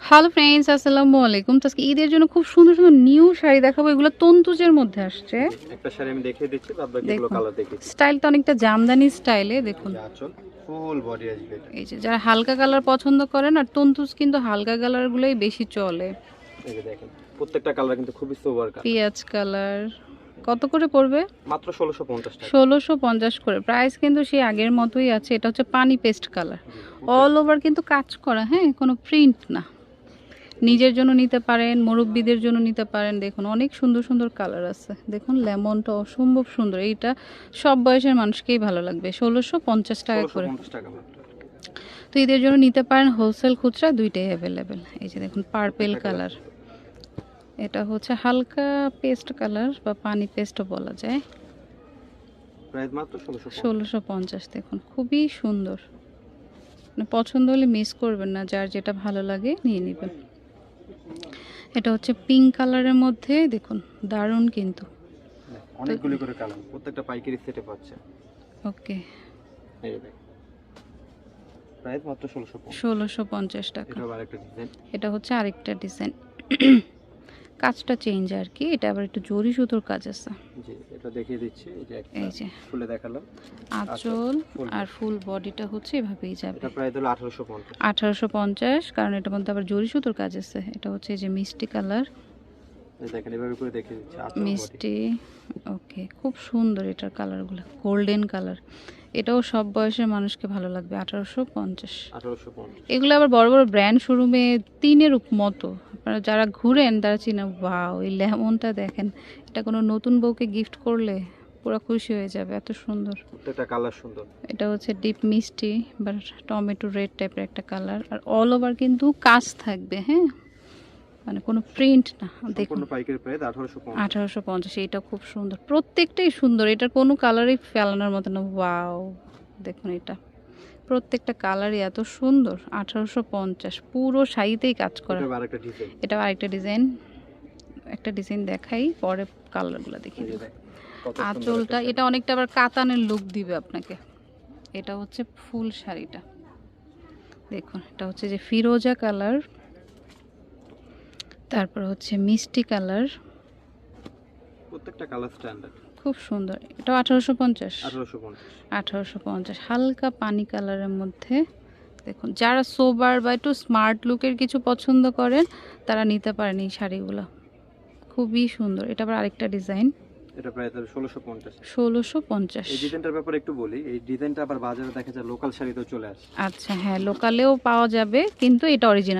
Hello friends, আসসালামু আলাইকুম। তো আজকে ঈদের জন্য খুব সুন্দর সুন্দর নিউ শাড়ি দেখাবো। এগুলো তন্তুজের মধ্যে আসছে। একটা শাড়ি আমি দেখিয়ে দিচ্ছি, বাদ বাকি এগুলো দেখুন কালার দেখিয়ে দিচ্ছি। স্টাইলটা অনেকটা জামদানি স্টাইলে। দেখুন যে আঁচল ফুল বডি আসবে এটা। এই যে যারা হালকা কালার পছন্দ করেন, আর তন্তুজ কিন্তু হালকা কালারগুলোই বেশি চলে। এই যে দেখেন প্রত্যেকটা কালার কিন্তু খুবই সোবার কালার। পেঁয়াজ কালার কত করে পড়বে? মাত্র 1650 টাকা। 1650 করে। প্রাইস কিন্তু সেই আগের মতোই আছে। এটা হচ্ছে পানি পেস্ট কালার, অল ওভার কিন্তু কাজ করা, হ্যাঁ, কোনো প্রিন্ট না। নিজের জন্য নিতে পারেন, মুরব্বীদের জন্য নিতে পারেন। দেখুন অনেক সুন্দর সুন্দর কালার আছে। দেখুন লেমনটা অসম্ভব সুন্দর। এইটা সব বয়সের মানুষকেই ভালো লাগবে। 1650 টাকা করে। 1650 টাকা মাত্র। তো এদের জন্য নিতে পারেন, হোলসেল খুচরা দুইটাই অ্যাভেলেবেল। এই যে দেখুন পার্পেল কালার, এটা হচ্ছে হালকা পেস্ট কালার বা পানি পেস্টও বলা যায়। প্রাইস মাত্র 1650। 1650। দেখুন খুবই সুন্দর, মানে পছন্দ হলে মিস করবেন না, যার যেটা ভালো লাগে নিয়ে নেবেন। এটা হচ্ছে পিঙ্ক কালারের মধ্যে, দেখুন দারুণ কিন্তু। অনেকগুলি করে কালার, প্রত্যেকটা পাইকারি সেটে পাচ্ছে। ওকে, এই যে দেখেন প্রাইস মাত্র 1650। 1650 টাকা। এটা আবার একটা ডিজাইন। এটা হচ্ছে আরেকটা ডিজাইন, কাজটা চেঞ্জ আর কি। এটা আবার একটু জরি সুতোর কাজ আছে। জি এটা দেখিয়ে দিচ্ছি। এই যে একটা এই যে খুলে দেখালাম। আঁচল আর ফুল বডিটা হচ্ছে এভাবেই যাবে। এটা প্রাইস হলো 1850। 1850, কারণ এটার মধ্যে আবার জরি সুতোর কাজ আছে। এটা হচ্ছে এই যে মিষ্টি কালার, এই দেখেন এভাবে করে দেখিয়ে দিচ্ছি আঁচল বডি। মিষ্টি। ওকে, খুব সুন্দর এটার কালারগুলো, গোল্ডেন কালার। এটাও সব বয়সের মানুষকে ভালো লাগবে। 1850। 1850। এগুলো আবার বড় বড় ব্র্যান্ড শোরুমে তিনের মতো। আপনারা যারা ঘুরেন তারা চিনা, ওয়াও এই লেমনটা দেখেন, এটা কোনো নতুন বউকে গিফট করলে পুরো খুশি হয়ে যাবে, এত সুন্দর। প্রত্যেকটা কালার সুন্দর। এটা হচ্ছে ডিপ মিষ্টি বা টমেটো রেড টাইপের একটা কালার, আর অল ওভার কিন্তু কাজ থাকবে, হ্যাঁ, মানে কোনো প্রিন্ট না। দেখুন সম্পূর্ণ পাইকারি প্রাইস 1850। 1850। এটা খুব সুন্দর, প্রত্যেকটাই সুন্দর। এটার কোনো কালারই ফেলানোর মতো না। ওয়াও, দেখুন এটা প্রত্যেকটা কালারই এত সুন্দর। 1850, পুরো শাড়িতেই কাজ করা। এটা আরেকটা ডিজাইন। এটা আরেকটা ডিজাইন, একটা ডিজাইন দেখাই, পরে কালারগুলো দেখিয়ে দেবো। আঁচলটা এটা অনেকটা আবার কাতানের লুক দিবে আপনাকে। এটা হচ্ছে ফুল শাড়িটা, দেখুন এটা হচ্ছে যে ফিরোজা কালার, তারপর হচ্ছে মিষ্টি কালার, প্রত্যেকটা কালার স্ট্যান্ডার্ড। খুব সুন্দর। এটা 1850। 1850। 1850 হালকা পানি কালারের মধ্যে। দেখুন যারা সোবার বা একটু স্মার্ট লুকের কিছু পছন্দ করেন তারা নিতে পারেন এই শাড়িগুলো, খুবই সুন্দর। এটা আবার আরেকটা ডিজাইন, এটা প্রায় 1650। 1650। এই ডিজাইনটার ব্যাপারে একটু বলি, এই ডিজাইনটা আবার বাজারে দেখা যায় লোকাল শাড়িতেও চলে আসে। আচ্ছা হ্যাঁ, লোকালেও পাওয়া যাবে, কিন্তু এটা অরিজিনাল।